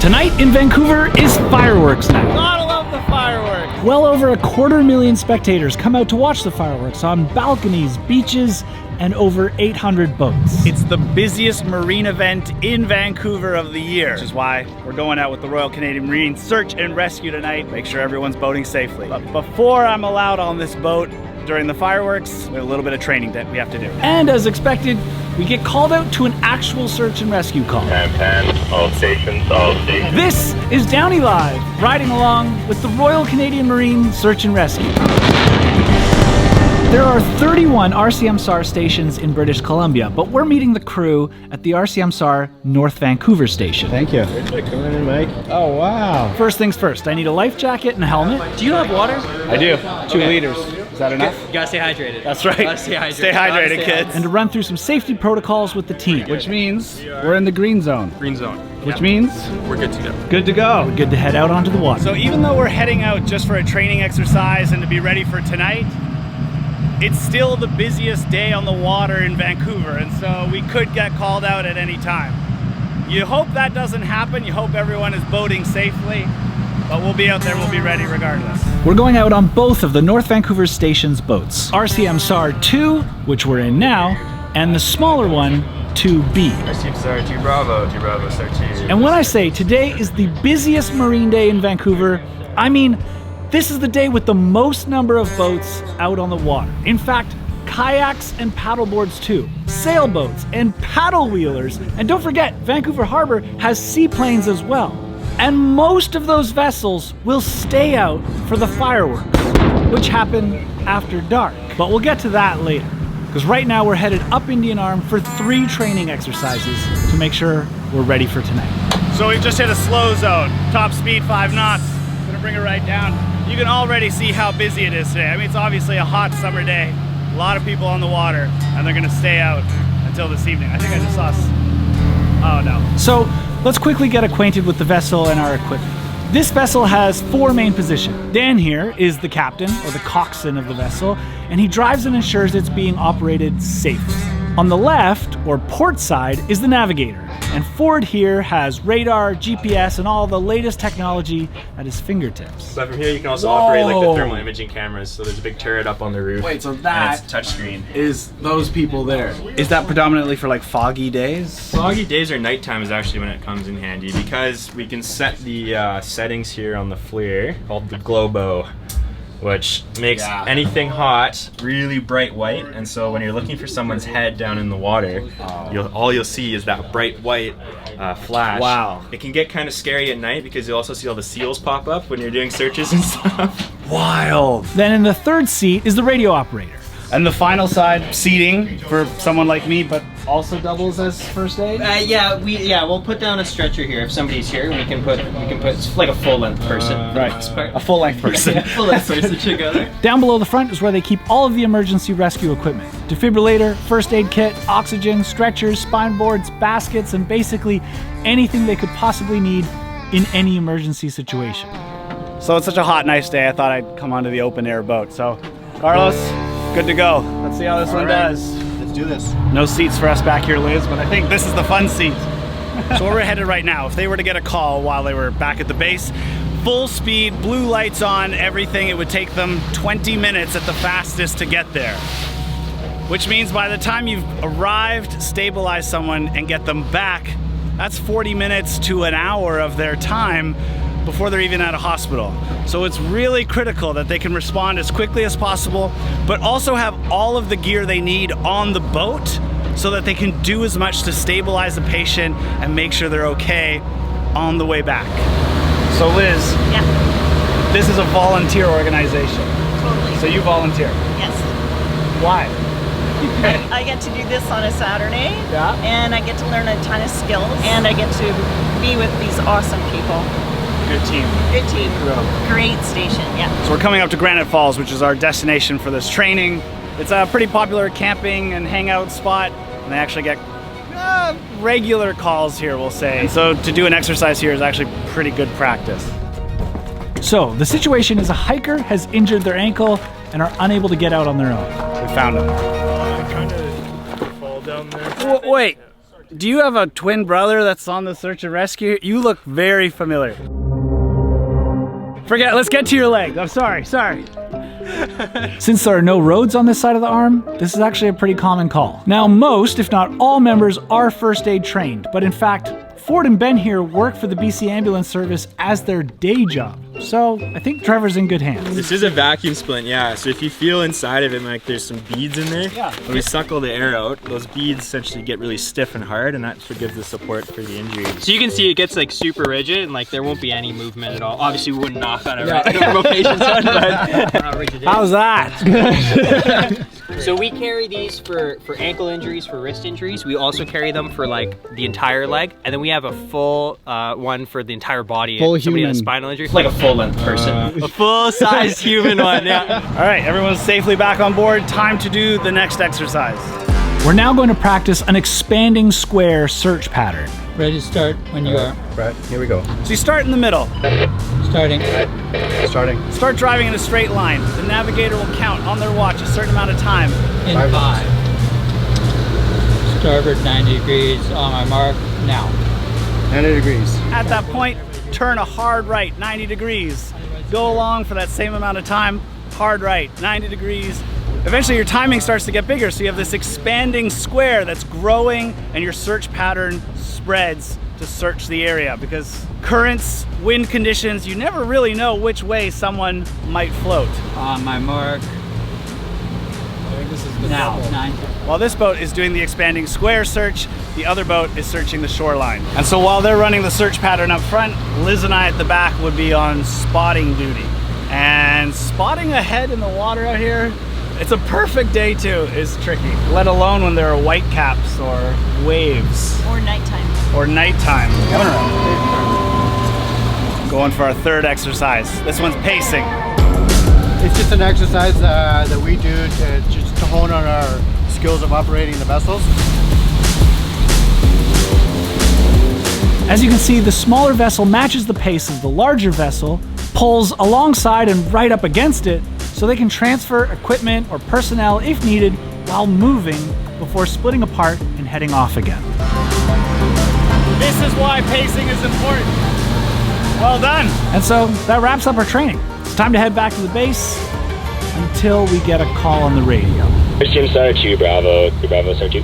Tonight in Vancouver is fireworks night. Gotta love the fireworks. Well over 250,000 spectators come out to watch the fireworks on balconies, beaches, and over 800 boats. It's the busiest marine event in Vancouver of the year, which is why we're going out with the Royal Canadian Marine Search and Rescue tonight. Make sure everyone's boating safely. But before I'm allowed on this boat during the fireworks, we have a little bit of training that we have to do. And as expected, we get called out to an actual search and rescue call. All stations, all stations. This is DownieLive, riding along with the Royal Canadian Marine Search and Rescue. There are 31 RCMSAR stations in British Columbia, but we're meeting the crew at the RCMSAR North Vancouver station. Thank you. Come in, Mike. Oh, wow. First things first, I need a life jacket and a helmet. Do you have water? I do. 2 liters. Is that enough? You gotta stay hydrated. That's right. Gotta stay hydrated. Stay hydrated, kids. And to run through some safety protocols with the team. Which means we're in the green zone. Green zone. Which means We're good to go. good to go. Good to head out onto the water. So even though we're heading out just for a training exercise and to be ready for tonight, it's still the busiest day on the water in Vancouver, and so we could get called out at any time. You hope that doesn't happen. You hope everyone is boating safely, but we'll be out there, we'll be ready regardless. We're going out on both of the North Vancouver station's boats. RCMSAR 2, which we're in now, and the smaller one, 2B. RCMSAR 2 Bravo, 2 Bravo, Star 2. And when I say today is the busiest marine day in Vancouver, I mean this is the day with the most number of boats out on the water. In fact, kayaks and paddleboards too, sailboats and paddle wheelers, and don't forget, Vancouver Harbor has seaplanes as well. And most of those vessels will stay out for the fireworks, which happen after dark. But we'll get to that later, because right now we're headed up Indian Arm for 3 training exercises to make sure we're ready for tonight. So we've just hit a slow zone, top speed 5 knots. Gonna bring it right down. You can already see how busy it is today. I mean, it's obviously a hot summer day, a lot of people on the water, and they're gonna stay out until this evening. I think I just saw oh no. So let's quickly get acquainted with the vessel and our equipment. This vessel has 4 main positions. Dan here is the captain, or the coxswain of the vessel, and he drives and ensures it's being operated safely. On the left, or port side, is the navigator, and Ford here has radar, GPS, and all the latest technology at his fingertips. But from here you can also operate like the thermal imaging cameras, so there's a big turret up on the roof. Wait, so and that it's touchscreen. is those people there. Is that predominantly for like foggy days? Foggy days or nighttime is actually when it comes in handy, because we can set the settings here on the FLIR called the Globo, which makes anything hot really bright white, and so when you're looking for someone's head down in the water, all you'll see is that bright white flash. Wow. It can get kind of scary at night because you'll also see all the seals pop up when you're doing searches and stuff. Wild. Then in the third seat is the radio operator. And the final side, seating for someone like me, but also doubles as first aid? We'll put down a stretcher here. If somebody's here, we can put it's like a full-length person. Right, a full-length person. Yeah, full-length person should go there. Down below the front is where they keep all of the emergency rescue equipment. Defibrillator, first aid kit, oxygen, stretchers, spine boards, baskets, and basically anything they could possibly need in any emergency situation. So it's such a hot, nice day, I thought I'd come onto the open air boat. So, Carlos, good to go. Let's see how this one does. Let's do this. No seats for us back here, Liz, but I think this is the fun seat. So where we're headed right now, if they were to get a call while they were back at the base, full speed, blue lights on, everything, it would take them 20 minutes at the fastest to get there. Which means by the time you've arrived, stabilized someone, and get them back, that's 40 minutes to an hour of their time before they're even at a hospital. So it's really critical that they can respond as quickly as possible, but also have all of the gear they need on the boat so that they can do as much to stabilize the patient and make sure they're okay on the way back. So Liz, this is a volunteer organization. Totally. So you volunteer. Yes. Why? I get to do this on a Saturday, and I get to learn a ton of skills, and I get to be with these awesome people. Good team. Good team. Great station, So we're coming up to Granite Falls, which is our destination for this training. It's a pretty popular camping and hangout spot, and they actually get regular calls here, we'll say. And so to do an exercise here is actually pretty good practice. So the situation is a hiker has injured their ankle and are unable to get out on their own. We found them. I kind of fall down there. Wait, Do you have a twin brother that's on the search and rescue? You look very familiar. Forget, let's get to your leg. I'm sorry. Since there are no roads on this side of the arm, this is actually a pretty common call. Now, most, if not all members are first aid trained, but in fact, Ford and Ben here work for the BC Ambulance Service as their day job. So I think Trevor's in good hands. This is a vacuum splint, yeah. So if you feel inside of it, like there's some beads in there. Yeah. When we suckle the air out, those beads essentially get really stiff and hard, and that's what gives the support for the injury. So you can see it gets like super rigid and like there won't be any movement at all. Obviously we wouldn't knock on a normal patient's head, but how rigid it is. How's that? So we carry these for ankle injuries, for wrist injuries. We also carry them for like the entire leg, and then we have a full one for the entire body. Full somebody human. has a spinal injury. Like a full-length person. A full-sized human one, yeah. All right, everyone's safely back on board. Time to do the next exercise. We're now going to practice an expanding square search pattern. Ready to start when you are. Right, here we go. So you start in the middle. Starting. Starting. Start driving in a straight line. The navigator will count on their watch a certain amount of time. In 5. Starboard 90 degrees on my mark now. 90 degrees. At that point, turn a hard right, 90 degrees. Go along for that same amount of time, hard right, 90 degrees. Eventually your timing starts to get bigger, so you have this expanding square that's growing, and your search pattern spreads to search the area, because currents, wind conditions, you never really know which way someone might float. On my mark. Now. 90. While this boat is doing the expanding square search, the other boat is searching the shoreline. And so while they're running the search pattern up front, Liz and I at the back would be on spotting duty. And spotting ahead in the water out here, it's a perfect day too, is tricky. Let alone when there are white caps or waves. Or nighttime. Or nighttime. Going for our third exercise. This one's pacing. It's just an exercise that we do to hone on our skills of operating the vessels. As you can see, the smaller vessel matches the pace of the larger vessel, pulls alongside and right up against it, so they can transfer equipment or personnel if needed while moving before splitting apart and heading off again. This is why pacing is important. Well done. And so that wraps up our training. It's time to head back to the base until we get a call on the radio. Team Star 2, Bravo. Bravo, Star 2.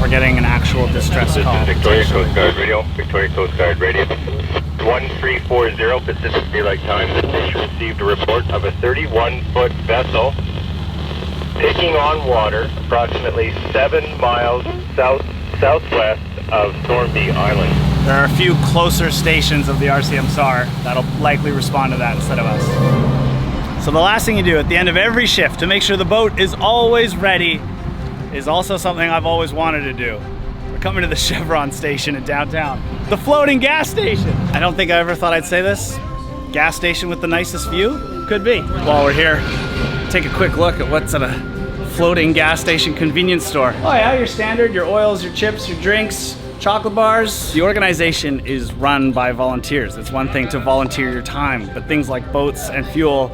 We're getting an actual distress This call. is Victoria Coast Guard Radio. Victoria Coast Guard Radio. 1340 Pacific Daylight Time. The station received a report of a 31-foot vessel taking on water approximately 7 miles southwest of Thornby Island. There are a few closer stations of the RCM SAR that'll likely respond to that instead of us. So the last thing you do at the end of every shift to make sure the boat is always ready is also something I've always wanted to do. We're coming to the Chevron station in downtown. The floating gas station. I don't think I ever thought I'd say this. Gas station with the nicest view? Could be. While we're here, take a quick look at what's at a floating gas station convenience store. Oh yeah, your standard, your oils, your chips, your drinks, chocolate bars. The organization is run by volunteers. It's one thing to volunteer your time, but things like boats and fuel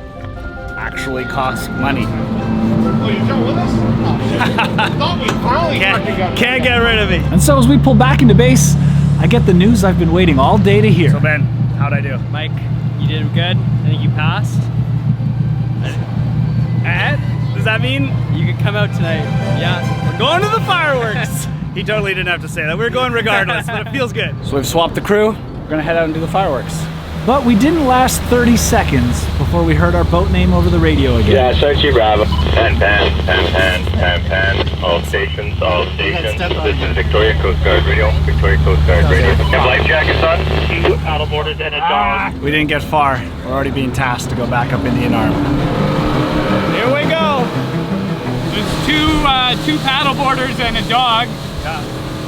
actually cost money. Oh, you're coming with us? Can't get rid of me. And so as we pull back into base, I get the news I've been waiting all day to hear. So Ben, how'd I do? Mike, you did good. I think you passed. And does that mean You can come out tonight. Yeah. we're going to the fireworks? He totally didn't have to say that. We're going regardless, but it feels good. So we've swapped the crew. We're gonna head out and do the fireworks. But we didn't last 30 seconds before we heard our boat name over the radio again. Yeah, Star 2, Bravo. Pan. All stations, This is Victoria Coast Guard Radio. Victoria Coast Guard Radio. Have life jackets on? 2 paddleboarders and a dog. We didn't get far. We're already being tasked to go back up Indian Arm. Here we go. There's two paddleboarders and a dog.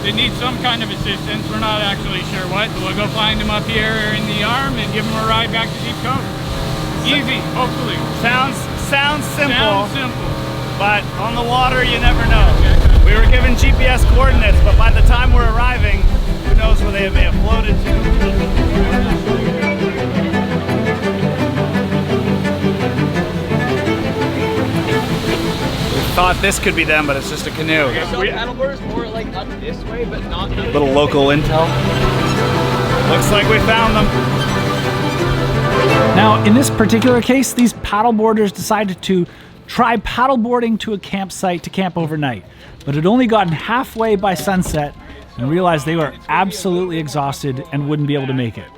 They need some kind of assistance. We're not actually sure what. We'll go find them up here in the arm and give them a ride back to Deep Coast. Easy, hopefully. Sounds simple. Sounds simple. But on the water, you never know. We were given GPS coordinates, but by the time we're arriving, who knows where they may have floated to. thought this could be them, but it's just a canoe. Paddleboarders more like up this way, but not. Little local intel. Looks like we found them. Now, in this particular case, these paddleboarders decided to try paddleboarding to a campsite to camp overnight, but had only gotten halfway by sunset and realized they were absolutely exhausted and wouldn't be able to make it.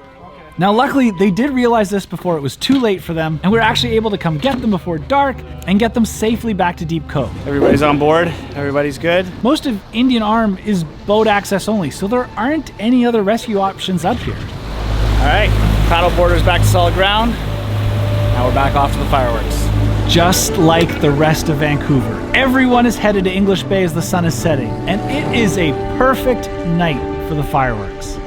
Now, luckily, they did realize this before it was too late for them, and we were actually able to come get them before dark and get them safely back to Deep Cove. Everybody's on board. Everybody's good. Most of Indian Arm is boat access only, so there aren't any other rescue options up here. All right, paddleboarders back to solid ground. Now we're back off to the fireworks. Just like the rest of Vancouver, everyone is headed to English Bay as the sun is setting, and it is a perfect night for the fireworks.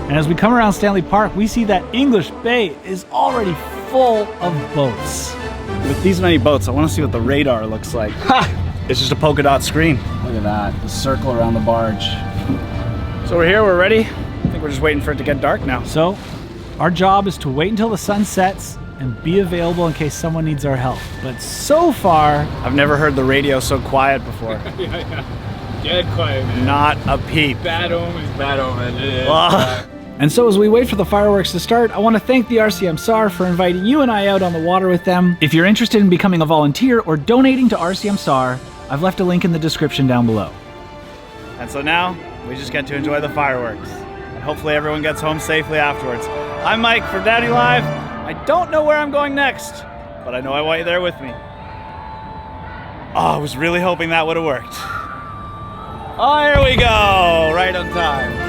And as we come around Stanley Park, we see that English Bay is already full of boats. With these many boats, I want to see what the radar looks like. Ha! It's just a polka dot screen. Look at that, the circle around the barge. So we're here, we're ready. I think we're just waiting for it to get dark now. So, our job is to wait until the sun sets and be available in case someone needs our help. But so far, I've never heard the radio so quiet before. yeah. Dead quiet, man. Not a peep. Bad omen. Bad omen. And so as we wait for the fireworks to start, I want to thank the RCM SAR for inviting you and I out on the water with them. If you're interested in becoming a volunteer or donating to RCM SAR, I've left a link in the description down below. And so now, we just get to enjoy the fireworks. And hopefully everyone gets home safely afterwards. I'm Mike for DownieLive. I don't know where I'm going next, but I know I want you there with me. Oh, I was really hoping that would have worked. Oh, here we go, right on time.